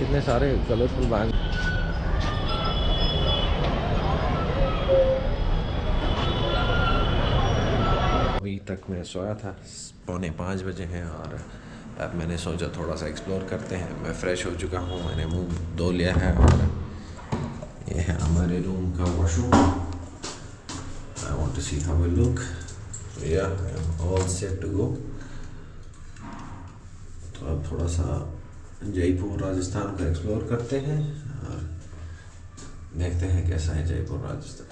कितने सारे colourful bag. अभी तक मैं सोया था, 4:45 बजे हैं और अब मैंने सोचा थोड़ा सा एक्सप्लोर करते हैं। मैं फ़्रेश हो चुका हूँ, मैंने मुंह धो लिया है और ये है हमारे रूम का washroom. I want to see how it look. या ऑल सेट टू गो। तो अब थोड़ा सा जयपुर राजस्थान को एक्सप्लोर करते हैं और देखते हैं कैसा है जयपुर राजस्थान।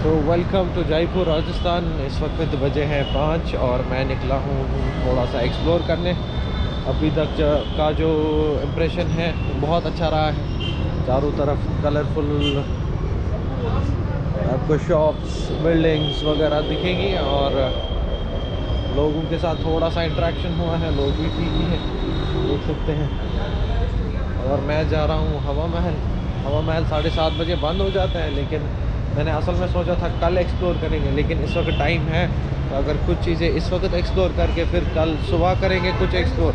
तो वेलकम टू जयपुर राजस्थान। इस वक्त बजे हैं 5 और मैं निकला हूँ थोड़ा सा एक्सप्लोर करने। अभी तक का जो इम्प्रेशन है बहुत अच्छा रहा है। चारों तरफ कलरफुल आपको शॉप्स, बिल्डिंग्स वगैरह दिखेंगी और लोगों के साथ थोड़ा सा इंटरेक्शन हुआ है। लोग भी ठीक ही हैं, देख सकते हैं। और मैं जा रहा हूँ हवा महल। हवा महल 7:30 बजे बंद हो जाता है, लेकिन मैंने असल में सोचा था कल एक्सप्लोर करेंगे, लेकिन इस वक्त टाइम है तो अगर कुछ चीज़ें इस वक्त एक्सप्लोर करके फिर कल सुबह करेंगे कुछ एक्सप्लोर,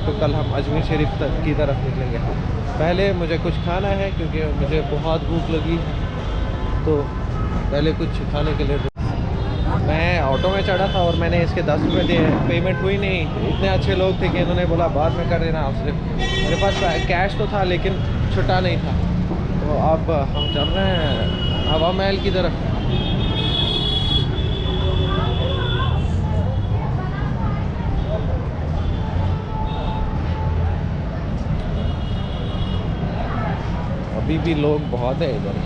तो कल हम अजमेर शरीफ तक की तरफ निकलेंगे। पहले मुझे कुछ खाना है क्योंकि मुझे बहुत भूख लगी, तो पहले कुछ खाने के लिए मैं ऑटो में चढ़ा था और मैंने इसके 10 रुपये दिए। पेमेंट हुई नहीं। इतने अच्छे लोग थे कि इन्होंने बोला बाद में कर देना आपसे। मेरे पास कैश तो था लेकिन छुट्टा नहीं था। तो अब हम चल रहे हैं हवा महल की तरफ। अभी भी लोग बहुत है इधर।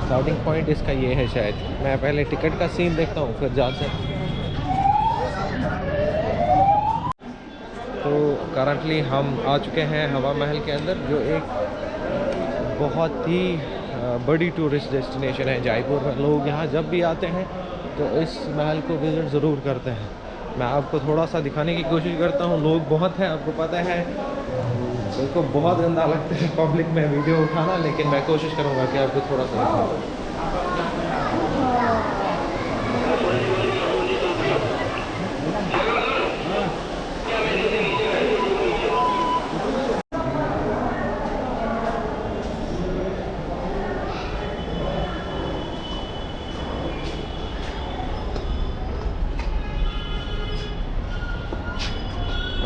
स्टार्टिंग पॉइंट इसका ये है शायद। मैं पहले टिकट का सीन देखता हूँ फिर जाते हैं। तो करंटली हम आ चुके हैं हवा महल के अंदर, जो एक बहुत ही बड़ी टूरिस्ट डेस्टिनेशन है जयपुर में। लोग यहाँ जब भी आते हैं तो इस महल को विज़िट ज़रूर करते हैं। मैं आपको थोड़ा सा दिखाने की कोशिश करता हूँ। लोग बहुत हैं, आपको पता है। मेरे को बहुत गंदा लगता है पब्लिक में वीडियो उठाना, लेकिन मैं कोशिश करूँगा कि आपको थोड़ा सा दिखाऊँ।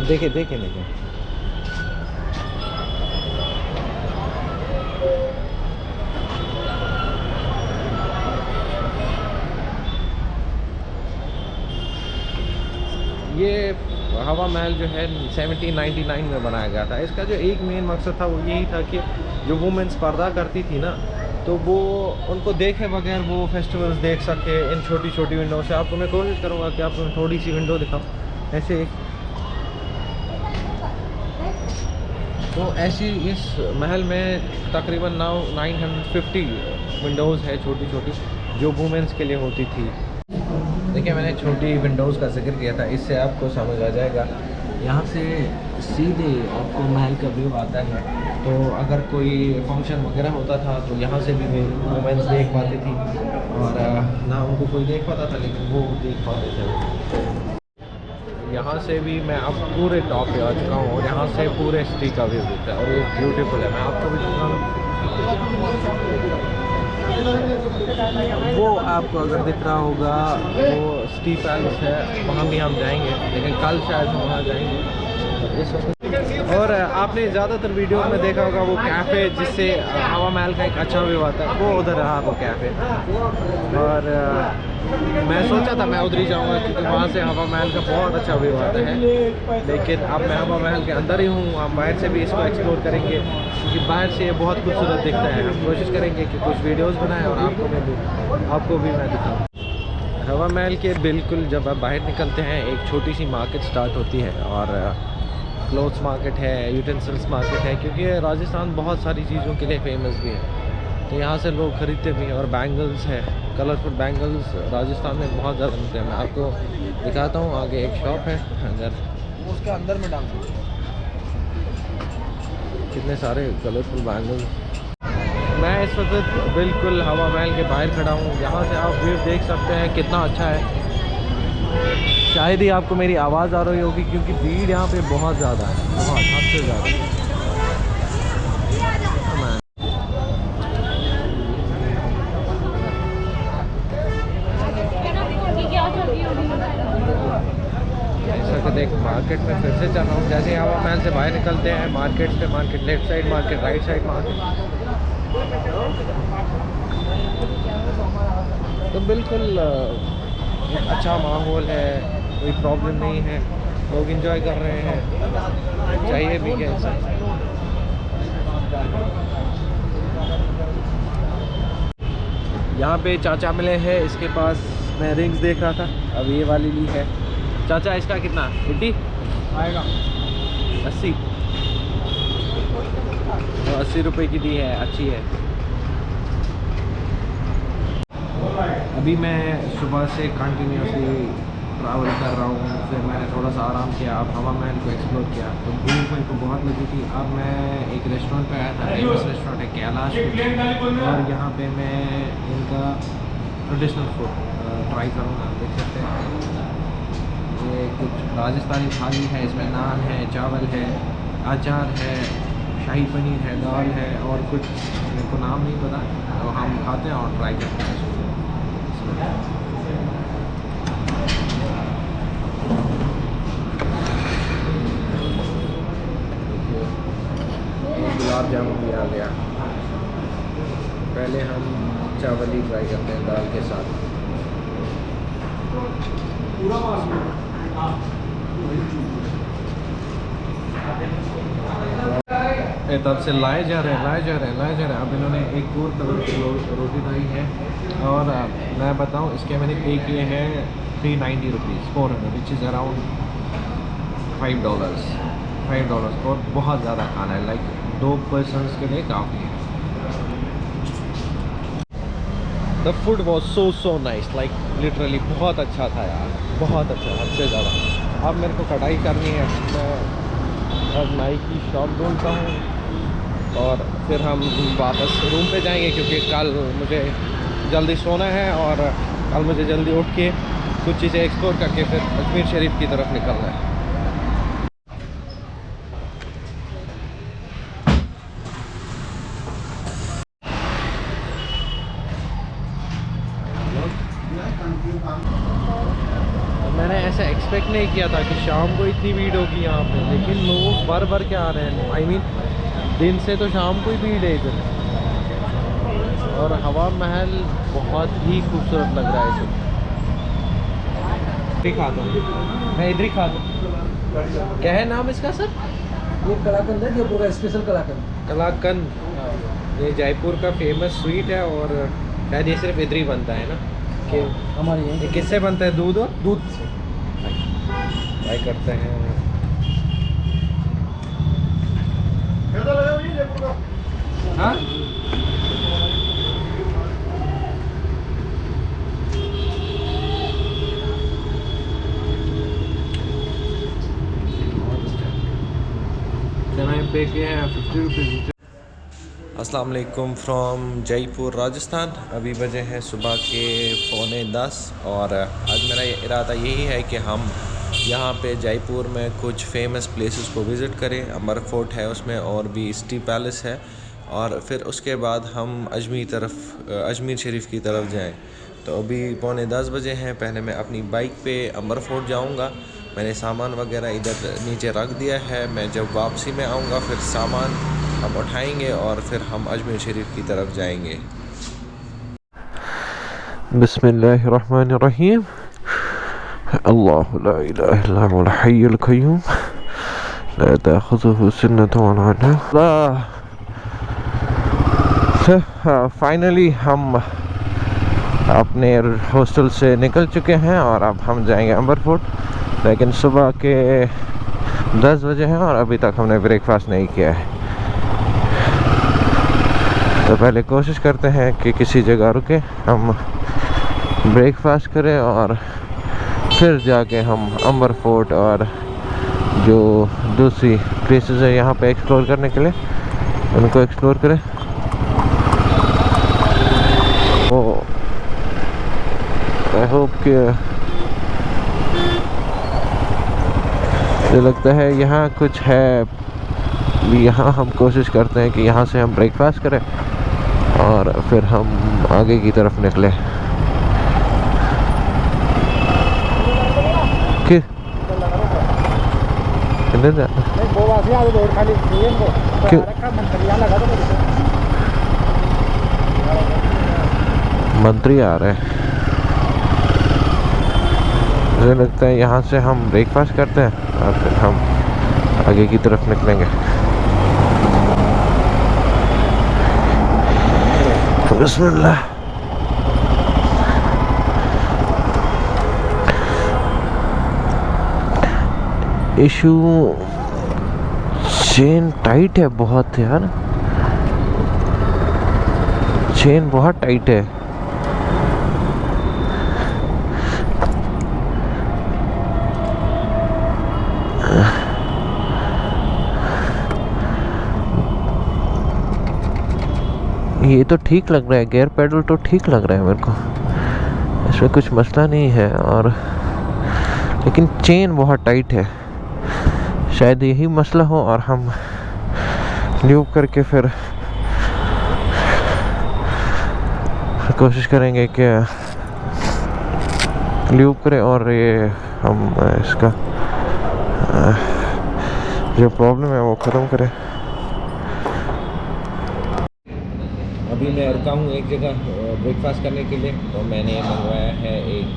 देखे देखे देखे ये हवा महल जो है 1799 में बनाया गया था। इसका जो एक मेन मकसद था वो यही था कि जो वुमेन्स पर्दा करती थी ना, तो वो उनको देखे बगैर वो फेस्टिवल्स देख सके इन छोटी छोटी विंडो से। आपको मैं कोशिश करूँगा कि आपको थोड़ी सी विंडो दिखाऊँ ऐसे। तो ऐसी इस महल में तकरीबन 950 विंडोज़ है छोटी छोटी, जो वुमेन्स के लिए होती थी। देखिए मैंने छोटी विंडोज़ का जिक्र किया था, इससे आपको समझ आ जाएगा। यहाँ से सीधे आपको महल का व्यू आता है। तो अगर कोई फंक्शन वगैरह होता था तो यहाँ से भी वुमेन्स देख पाती थी, और ना उनको कोई देख पाता था लेकिन वो देख पाते थे। यहाँ से भी मैं अब पूरे टॉप पे आ चुका हूँ और यहाँ से पूरे सिटी का व्यू दिखता है और ये ब्यूटीफुल है। मैं आपको भी दिखा रहा हूँ। वो आपको अगर दिख रहा होगा वो सिटी पैलेस है, वहाँ भी हम जाएंगे, लेकिन कल शायद हम वहाँ जाएंगे इस वक्त। और आपने ज़्यादातर वीडियो में देखा होगा वो कैफ़े जिससे हवा महल का एक अच्छा व्यू आता है, वो उधर रहा वो कैफ़े। और मैं सोचा था मैं उधर ही जाऊँगा क्योंकि वहाँ से हवा महल का बहुत अच्छा व्यू आता है, लेकिन अब मैं हवा महल के अंदर ही हूँ। हम बाहर से भी इसको एक्सप्लोर करेंगे क्योंकि बाहर से ये बहुत खूबसूरत दिखता है। हम कोशिश करेंगे कि कुछ वीडियोस बनाएं और आपको भी मैं दिखाऊँ। हवा महल के बिल्कुल जब आप बाहर निकलते हैं एक छोटी सी मार्केट स्टार्ट होती है, और क्लोथ्स मार्केट है, यूटेंसिल्स मार्केट है, क्योंकि राजस्थान बहुत सारी चीज़ों के लिए फेमस भी है। तो यहाँ से लोग ख़रीदते भी हैं। और बैंगल्स है, कलरफुल बैंगल्स राजस्थान में बहुत ज़्यादा मिलते हैं। मैं आपको दिखाता हूँ, आगे एक शॉप है, अंदर उसके अंदर में डाल कितने सारे कलरफुल बैंगल्स। मैं इस वक्त बिल्कुल हवा महल के बाहर खड़ा हूँ। यहाँ से आप व्यू देख सकते हैं कितना अच्छा है। शायद ही आपको मेरी आवाज़ आ रही होगी क्योंकि भीड़ यहाँ पे बहुत ज़्यादा है, बहुत हद से ज़्यादा। एक मार्केट में फिर से चल रहा हूँ। जैसे हवा महल से बाहर निकलते हैं मार्केट पे, market left side market, right side market, तो बिल्कुल एक अच्छा माहौल है, कोई प्रॉब्लम नहीं है, लोग एंजॉय कर रहे हैं, चाहिए भी कैसा। यहाँ पे चाचा मिले हैं, इसके पास मैं रिंग्स देख रहा था, अब ये वाली ली है। चाचा इसका कितना 80 आएगा? 80 तो 80 रुपये की दी है, अच्छी है। अभी मैं सुबह से कंटिन्यूसली ट्रैवल कर रहा हूँ, फिर मैंने थोड़ा सा आराम किया, अब हवा महल को एक्सप्लोर किया, तो भूख मेरे को बहुत लगी थी। अब मैं एक रेस्टोरेंट पे आया था, फेमस रेस्टोरेंट है कैलाश, और यहाँ पे मैं इनका ट्रेडिशनल फूड ट्राई करूँगा। देख सकते हैं ये कुछ राजस्थानी थाली है, इसमें नान है, चावल है, अचार है, शाही पनीर है, दाल है, और कुछ मेरे को नाम नहीं पता, तो हम खाते हैं और ट्राई करते हैं इसको। गुलाब जामुन भी आ गया। पहले हम चावल ही ट्राई करते हैं दाल के साथ। तब से लाए जा रहे हैं। अब इन्होंने एक और कलर की रोटी लाई है, और मैं बताऊं इसके मैंने पे किए हैं 390 रुपीज़, 400, विच इज़ अराउंड $5, और बहुत ज़्यादा खाना है, लाइक 2 पर्सनस के लिए काफ़ी है। The food was so nice, like literally बहुत अच्छा था यार, बहुत अच्छा, हद से ज़्यादा। अब मेरे को कटाई करनी है, मैं अब नाई की शॉप ढूंढता हूँ, और फिर हम वापस रूम पे जाएंगे क्योंकि कल मुझे जल्दी सोना है, और कल मुझे जल्दी उठ के कुछ चीज़ें एक्सप्लोर करके फिर अजमेर शरीफ की तरफ निकलना है। मैंने ऐसा एक्सपेक्ट नहीं किया था कि शाम को इतनी भीड़ होगी यहाँ पे, लेकिन लोग भर के आ रहे हैं। आई मीन दिन से तो शाम को ही भीड़ है इधर, और हवा महल बहुत ही खूबसूरत लग रहा है इसे। खाता हूँ मैं, इधर ही खाता हूँ। क्या है नाम इसका सर? ये कलाकंद है, जयपुर का स्पेशल कलाकंद। कलाकंद ये जयपुर का फेमस स्वीट है, और शायद ये सिर्फ इधर ही बनता है ना, कि हमारे यहाँ। ये किससे बनता है? दूध और दूध से। ट्राई करते हैं। हाँ पे के हैं 50 रुपीज़। अस्सलाम वालेकुम फ्रॉम जयपुर राजस्थान। अभी बजे हैं सुबह के 9:45, और आज मेरा इरादा यही है कि हम यहाँ पे जयपुर में कुछ फेमस प्लेसेस को विज़िट करें। अमर फोर्ट है उसमें, और भी सिटी पैलेस है, और फिर उसके बाद हम अजमेर शरीफ की तरफ जाएं। तो अभी 9:45 बजे हैं। पहले मैं अपनी बाइक पे अमर फोर्ट जाऊँगा। मैंने सामान वगैरह इधर नीचे रख दिया है। मैं जब वापसी में आऊँगा फिर सामान हम उठाएंगे, और फिर हम अजमेर शरीफ की तरफ जाएंगे। बिस्मिल्लाहिर्रहमानिर्रहीम। अल्लाहु ला इलाहा इल्ला हुवल हय्युल क़य्यूम ला ताख़ुज़ुहु सिन्नतुन वला नौम। फाइनली हम अपने हॉस्टल से निकल चुके हैं, और अब हम जाएंगे अमर फोर्ट। लेकिन सुबह के 10 बजे हैं, और अभी तक हमने ब्रेकफास्ट नहीं किया है। तो पहले कोशिश करते हैं कि किसी जगह रुके, हम ब्रेकफास्ट करें, और फिर जाके हम अमर फोर्ट और जो दूसरी प्लेसेस है यहाँ पे एक्सप्लोर करने के लिए, उनको एक्सप्लोर करें। आई होप कि मुझे लगता है यहाँ कुछ है। यहाँ हम कोशिश करते हैं कि यहाँ से हम ब्रेकफास्ट करें और फिर हम आगे की तरफ निकले। क्यों? मंत्री आ रहे हैं। मुझे लगता है यहाँ से हम ब्रेकफास्ट करते हैं और फिर हम आगे की तरफ निकलेंगे। तो बिस्मिल्लाह। इशू चेन टाइट है बहुत यार, चेन बहुत टाइट है। ये तो ठीक लग रहा है, गियर पेडल तो ठीक लग रहा है मेरे को, इसमें कुछ मसला नहीं है। और लेकिन चेन बहुत टाइट है, शायद यही मसला हो। और हम ल्यूब करके फिर कोशिश करेंगे कि ल्यूब करें और ये हम इसका जो प्रॉब्लम है वो ख़त्म करें। अभी मैं रुका हूँ एक जगह ब्रेकफास्ट करने के लिए। तो मैंने मंगवाया है एक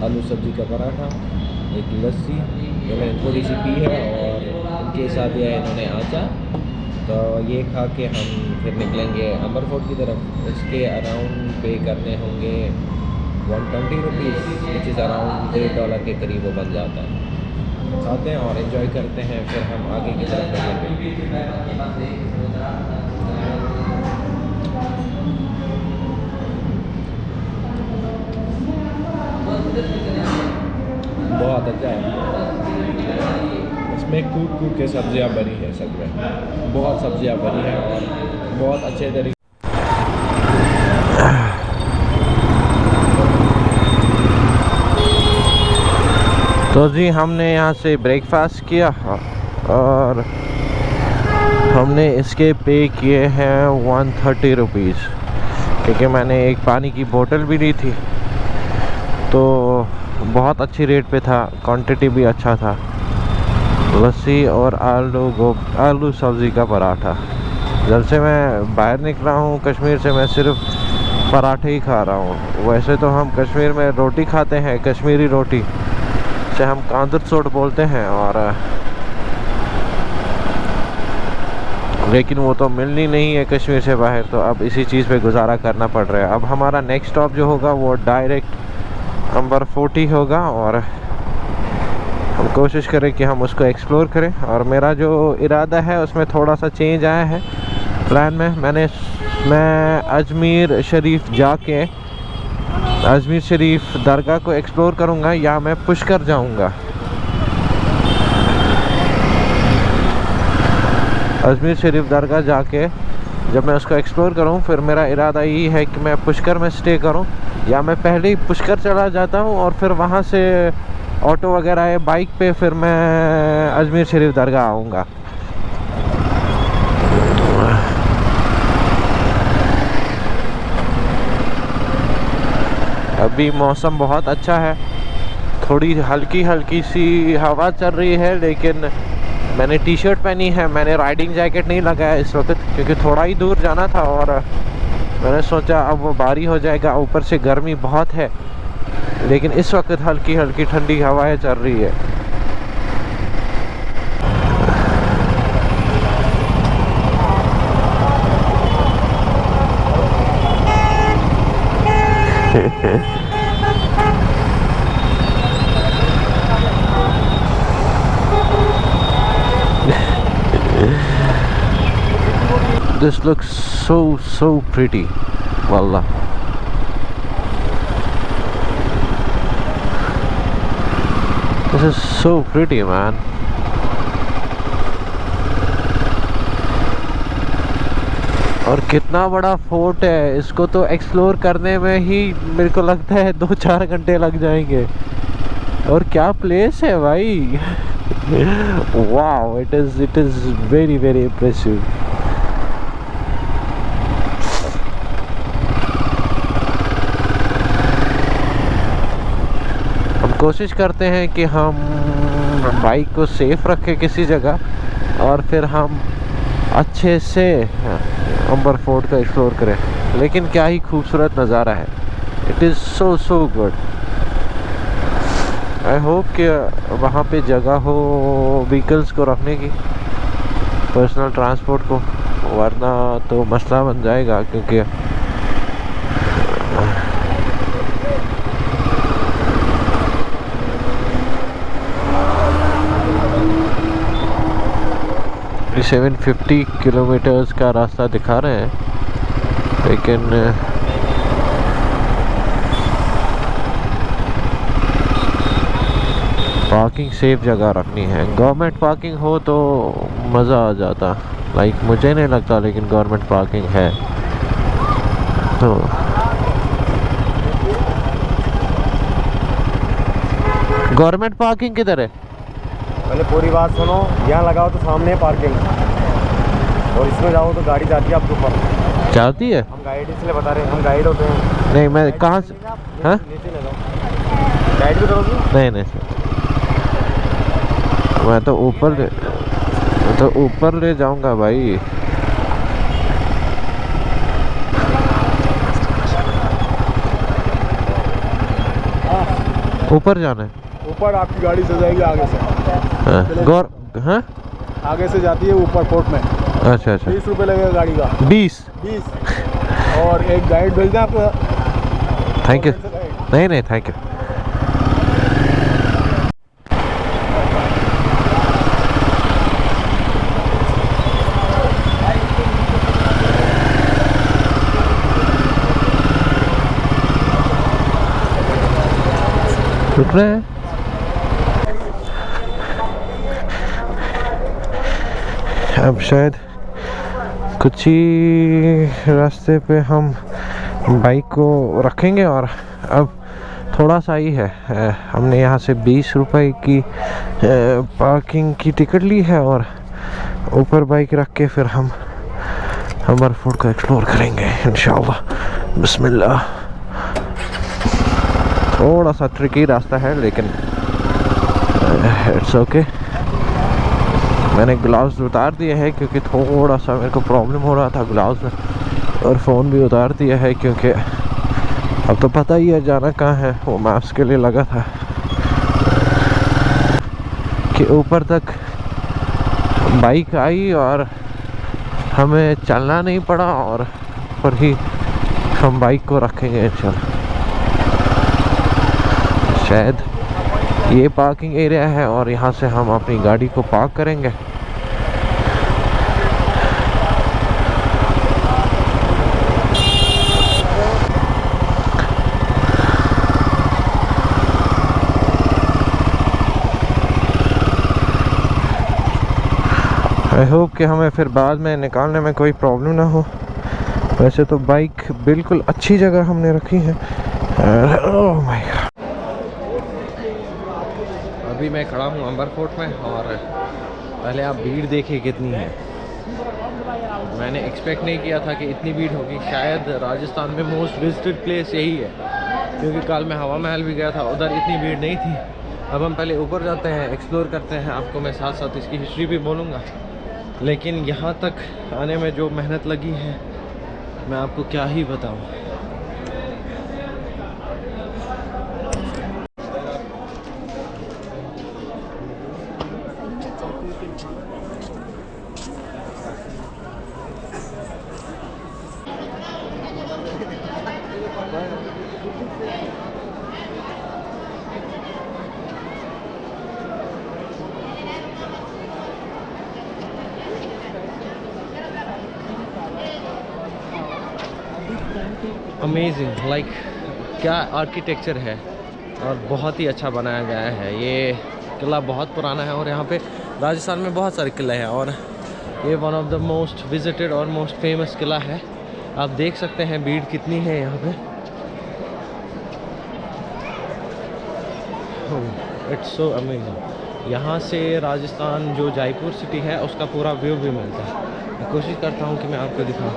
आलू सब्जी का पराठा, एक लस्सी जो मैंने थोड़ी सी पी है, और उनके साथ दिया है इन्होंने आचार। तो ये खा के हम फिर निकलेंगे अमर फोर्ट की तरफ। इसके अराउंड पे करने होंगे 120 रुपीज़, विच इज़ अराउंड $1.5 के करीब वो बन जाता है। खाते हैं और एंजॉय करते हैं, फिर हम आगे की तरफ निकलेंगे। बहुत अच्छा है, इसमें कूट के सब्जियां बनी है, सब में बहुत सब्जियां बनी है और बहुत अच्छे तरीके। तो जी हमने यहाँ से ब्रेकफास्ट किया और हमने इसके पे किए हैं 130 रुपीज़, क्योंकि मैंने एक पानी की बोतल भी ली थी तो बहुत अच्छी रेट पे था, क्वांटिटी भी अच्छा था। लस्सी और आलू सब्ज़ी का पराठा। जब से मैं बाहर निकला हूँ कश्मीर से, मैं सिर्फ पराठे ही खा रहा हूँ। वैसे तो हम कश्मीर में रोटी खाते हैं, कश्मीरी रोटी से हम कांदर सोट बोलते हैं, और लेकिन वो तो मिलनी नहीं है कश्मीर से बाहर, तो अब इसी चीज़ पे गुजारा करना पड़ रहा है। अब हमारा नेक्स्ट स्टॉप जो होगा वो डायरेक्ट नंबर 40 होगा, और हम कोशिश करें कि हम उसको एक्सप्लोर करें। और मेरा जो इरादा है उसमें थोड़ा सा चेंज आया है प्लान में। मैं अजमेर शरीफ जाके अजमेर शरीफ दरगाह को एक्सप्लोर करूंगा, या मैं पुष्कर जाऊंगा। अजमेर शरीफ दरगाह जाके जब मैं उसको एक्सप्लोर करूं, फिर मेरा इरादा यही है कि मैं पुष्कर में स्टे करूं, या मैं पहले ही पुष्कर चला जाता हूं और फिर वहां से ऑटो वगैरह है बाइक पे, फिर मैं अजमेर शरीफ दरगाह आऊँगा। अभी मौसम बहुत अच्छा है, थोड़ी हल्की हल्की सी हवा चल रही है, लेकिन मैंने टी शर्ट पहनी है, मैंने राइडिंग जैकेट नहीं लगाया इस वक्त, क्योंकि थोड़ा ही दूर जाना था और मैंने सोचा अब वो भारी हो जाएगा। ऊपर से गर्मी बहुत है, लेकिन इस वक्त हल्की हल्की ठंडी हवाएं चल रही है। This looks so pretty, wallah. This is so pretty, man. और कितना बड़ा फोर्ट है, इसको तो एक्सप्लोर करने में ही मेरे को लगता है 2-4 घंटे लग जाएंगे। और क्या प्लेस है भाई। Wow, it is very impressive. हम कोशिश करते हैं कि हम बाइक को सेफ रखें किसी जगह और फिर हम अच्छे से अंबर फोर्ट का एक्सप्लोर करें। लेकिन क्या ही खूबसूरत नज़ारा है। It is so good. I hope कि वहाँ पे जगह हो व्हीकल्स को रखने की, पर्सनल ट्रांसपोर्ट को, वरना तो मसला बन जाएगा। क्योंकि ये 750 किलोमीटर्स का रास्ता दिखा रहे हैं, लेकिन पार्किंग सेफ जगह रखनी है। गवर्नमेंट पार्किंग हो तो मज़ा आ जाता, लाइक मुझे नहीं लगता, लेकिन गवर्नमेंट पार्किंग है तो गवर्नमेंट पार्किंग किधर है? पहले पूरी बात सुनो। यहाँ लगाओ तो सामने है पार्किंग, और इसमें जाओ तो गाड़ी जाती है आपके ऊपर। जाती है? हम गाइड इसलिए बता रहे हैं, हम गाइड होते हैं। नहीं, मैं कहाँ से? हाँ, नीचे ले जाओ, गाइड भी करोगे? नहीं सर, मैं तो ऊपर ले जाऊंगा भाई। ऊपर जाना है? ऊपर आपकी गाड़ी से जाएगी आगे से। हाँ, आगे से जाती है ऊपर फोर्ट में। अच्छा 20 रुपये लगेगा गाड़ी का। 20? और एक गाइड भेज दें आपको। Thank you. नहीं थैंक यू। रुक रहे हैं। अब शायद कुछ ही रास्ते पे हम बाइक को रखेंगे, और अब थोड़ा सा ही है। हमने यहाँ से 20 रुपए की पार्किंग की टिकट ली है, और ऊपर बाइक रख के फिर हम अंबर फोर्ट को एक्सप्लोर करेंगे इंशाल्लाह। बिस्मिल्लाह। थोड़ा सा ट्रिकी रास्ता है, लेकिन इट्स ओके। मैंने ग्लव्स उतार दिए हैं क्योंकि थोड़ा सा मेरे को प्रॉब्लम हो रहा था ग्लव्स में, और फ़ोन भी उतार दिया है क्योंकि अब तो पता ही है जाना कहाँ है। वो मैप्स के लिए लगा था कि ऊपर तक बाइक आई और हमें चलना नहीं पड़ा, और पर ही हम बाइक को रखेंगे इंशाल्लाह। शायद ये पार्किंग एरिया है, और यहाँ से हम अपनी गाड़ी को पार्क करेंगे। आई होप कि हमें फिर बाद में निकालने में कोई प्रॉब्लम ना हो। वैसे तो बाइक बिल्कुल अच्छी जगह हमने रखी है। Oh my God. अभी मैं खड़ा हूँ अंबर फोर्ट में, और पहले आप भीड़ देखिए कितनी है। मैंने एक्सपेक्ट नहीं किया था कि इतनी भीड़ होगी। शायद राजस्थान में मोस्ट विजिटेड प्लेस यही है, क्योंकि कल मैं हवा महल भी गया था, उधर इतनी भीड़ नहीं थी। अब हम पहले ऊपर जाते हैं, एक्सप्लोर करते हैं। आपको मैं साथ साथ इसकी हिस्ट्री भी बोलूँगा, लेकिन यहाँ तक आने में जो मेहनत लगी है मैं आपको क्या ही बताऊँ। अमेजिंग, लाइक क्या आर्किटेक्चर है, और बहुत ही अच्छा बनाया गया है। ये किला बहुत पुराना है, और यहाँ पे राजस्थान में बहुत सारे किले हैं, और ये one of the most visited और मोस्ट फेमस किला है। आप देख सकते हैं भीड़ कितनी है यहाँ पे। It's so amazing. यहाँ से राजस्थान जो जयपुर सिटी है उसका पूरा व्यू भी मिलता है। मैं कोशिश करता हूँ कि मैं आपको दिखाऊँ।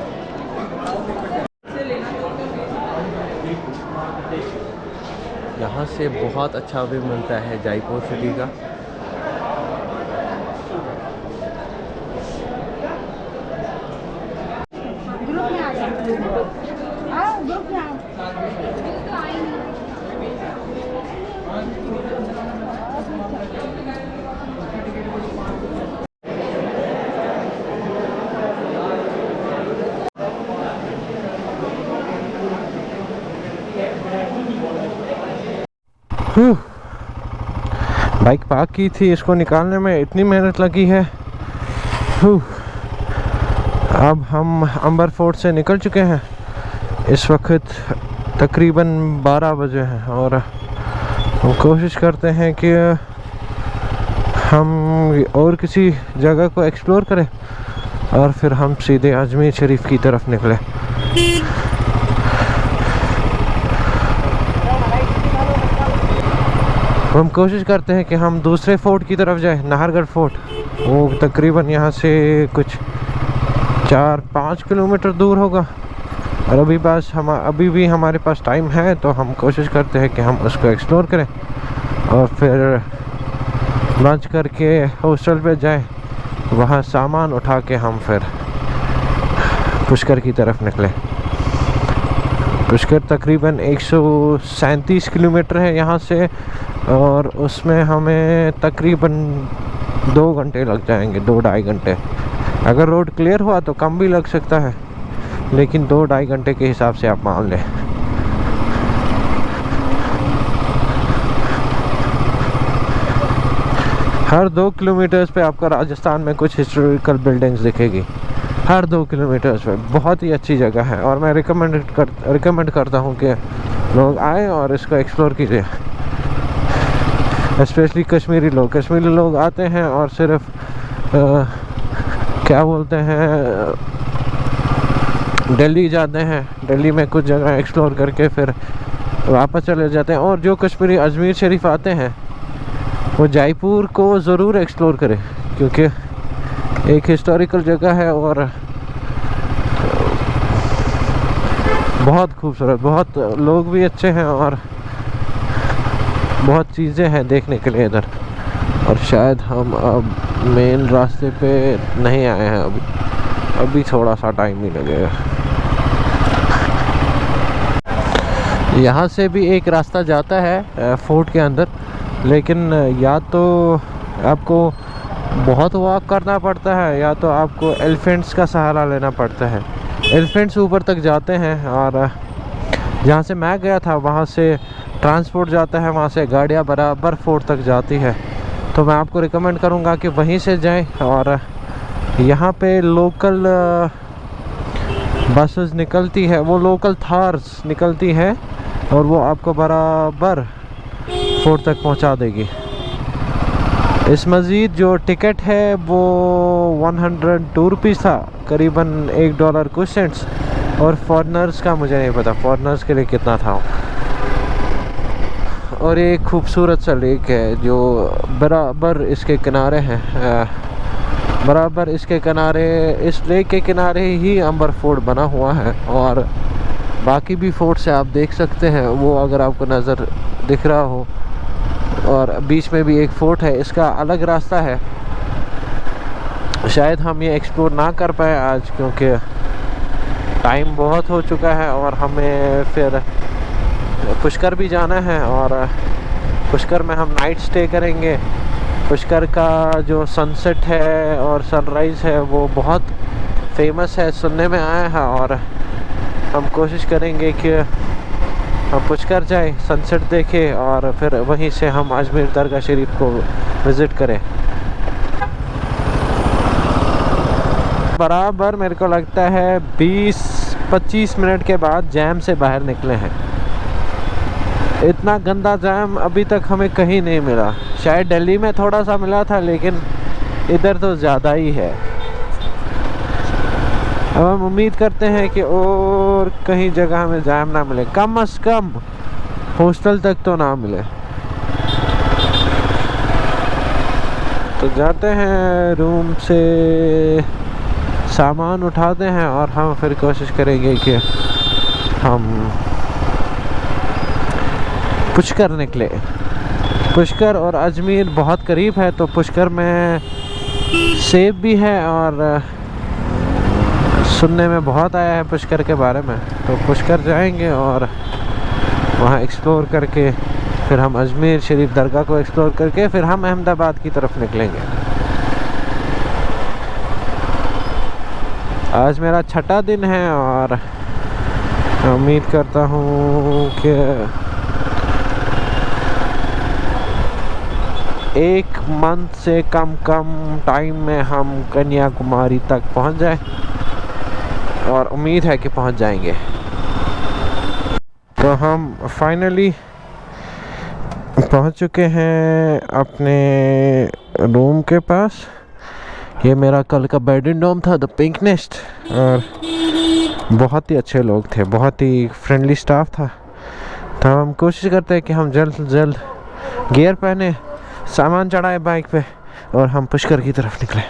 यहाँ से बहुत अच्छा व्यू मिलता है जयपुर सिटी का। बाइक पार्क की थी, इसको निकालने में इतनी मेहनत लगी है। अब हम अंबर फोर्ट से निकल चुके हैं। इस वक्त तकरीबन 12 बजे हैं और हम कोशिश करते हैं कि हम और किसी जगह को एक्सप्लोर करें और फिर हम सीधे अजमेर शरीफ की तरफ निकले। हम कोशिश करते हैं कि हम दूसरे फोर्ट की तरफ जाएं, नाहरगढ़ फोर्ट। वो तकरीबन यहाँ से कुछ 4-5 किलोमीटर दूर होगा और अभी भी हमारे पास टाइम है, तो हम कोशिश करते हैं कि हम उसको एक्सप्लोर करें और फिर लंच करके हॉस्टल पे जाएं। वहाँ सामान उठा के हम फिर पुष्कर की तरफ निकले। पुष्कर तकरीबन 137 किलोमीटर है यहाँ से और उसमें हमें तकरीबन 2 घंटे लग जाएंगे, 2-2.5 घंटे। अगर रोड क्लियर हुआ तो कम भी लग सकता है, लेकिन 2-2.5 घंटे के हिसाब से आप मान लें। हर 2 किलोमीटर्स पे आपको राजस्थान में कुछ हिस्टोरिकल बिल्डिंग्स दिखेगी, हर 2 किलोमीटर्स पे। बहुत ही अच्छी जगह है और मैं रिकमेंड करता हूँ कि लोग आए और इसको एक्सप्लोर कीजिए। स्पेशली कश्मीरी लोग आते हैं और सिर्फ क्या बोलते हैं, दिल्ली जाते हैं, दिल्ली में कुछ जगह एक्सप्लोर करके फिर वापस चले जाते हैं। और जो कश्मीरी अजमेर शरीफ आते हैं वो जयपुर को ज़रूर एक्सप्लोर करें, क्योंकि एक हिस्टोरिकल जगह है और बहुत खूबसूरत, बहुत लोग भी अच्छे हैं और बहुत चीज़ें हैं देखने के लिए इधर। और शायद हम अब मेन रास्ते पे नहीं आए हैं, अभी थोड़ा सा टाइम ही लगेगा। यहाँ से भी एक रास्ता जाता है फोर्ट के अंदर, लेकिन या तो आपको बहुत वॉक करना पड़ता है या तो आपको एलिफेंट्स का सहारा लेना पड़ता है। एलिफेंट्स ऊपर तक जाते हैं और जहाँ से मैं गया था वहाँ से ट्रांसपोर्ट जाता है, वहाँ से गाड़ियाँ बराबर फोर्ट तक जाती है। तो मैं आपको रिकमेंड करूँगा कि वहीं से जाएं। और यहाँ पे लोकल बसेस निकलती है, वो लोकल थार्स निकलती है और वो आपको बराबर फोर्ट तक पहुँचा देगी। इस मज़ीद जो टिकट है वो 102 रुपीज़ था, करीबन $1 कुछ सेंट्स। और फॉरेनर्स का मुझे नहीं पता फॉरेनर्स के लिए कितना था। और ये खूबसूरत सा लेक है जो बराबर इसके किनारे हैं, बराबर इसके किनारे, इस लेक के किनारे ही अंबर फोर्ट बना हुआ है। और बाकी भी फोर्ट से आप देख सकते हैं, वो अगर आपको नज़र दिख रहा हो। और बीच में भी एक फोर्ट है, इसका अलग रास्ता है। शायद हम ये एक्सप्लोर ना कर पाए आज, क्योंकि टाइम बहुत हो चुका है और हमें फिर पुष्कर भी जाना है। और पुष्कर में हम नाइट स्टे करेंगे। पुष्कर का जो सनसेट है और सनराइज़ है वो बहुत फेमस है, सुनने में आया है। और हम कोशिश करेंगे कि हम पुष्कर जाएं, सनसेट देखें और फिर वहीं से हम अजमेर दरगाह शरीफ को विज़िट करें। बराबर मेरे को लगता है 20-25 मिनट के बाद जैम से बाहर निकले हैं। इतना गंदा जैम अभी तक हमें कहीं नहीं मिला। शायद दिल्ली में थोड़ा सा मिला था, लेकिन इधर तो ज़्यादा ही है। अब हम उम्मीद करते हैं कि और कहीं जगह हमें जैम ना मिले, कम से कम हॉस्टल तक तो ना मिले। तो जाते हैं रूम से, सामान उठाते हैं और हम फिर कोशिश करेंगे कि हम पुष्कर निकले। पुष्कर और अजमेर बहुत करीब है, तो पुष्कर में सेब भी है और सुनने में बहुत आया है पुष्कर के बारे में। तो पुष्कर जाएंगे और वहाँ एक्सप्लोर करके फिर हम अजमेर शरीफ दरगाह को एक्सप्लोर करके फिर हम अहमदाबाद की तरफ निकलेंगे। आज मेरा छठा दिन है और उम्मीद करता हूँ कि 1 मंथ से कम टाइम में हम कन्याकुमारी तक पहुँच जाए, और उम्मीद है कि पहुँच जाएंगे। तो हम फाइनली पहुँच चुके हैं अपने रूम के पास। ये मेरा कल का बेड एंड डोम था, द पिंक नेस्ट, और बहुत ही अच्छे लोग थे, बहुत ही फ्रेंडली स्टाफ था। तो हम कोशिश करते हैं कि हम जल्द से जल्द गियर पहने, सामान चढ़ाए बाइक पे और हम पुष्कर की तरफ निकले।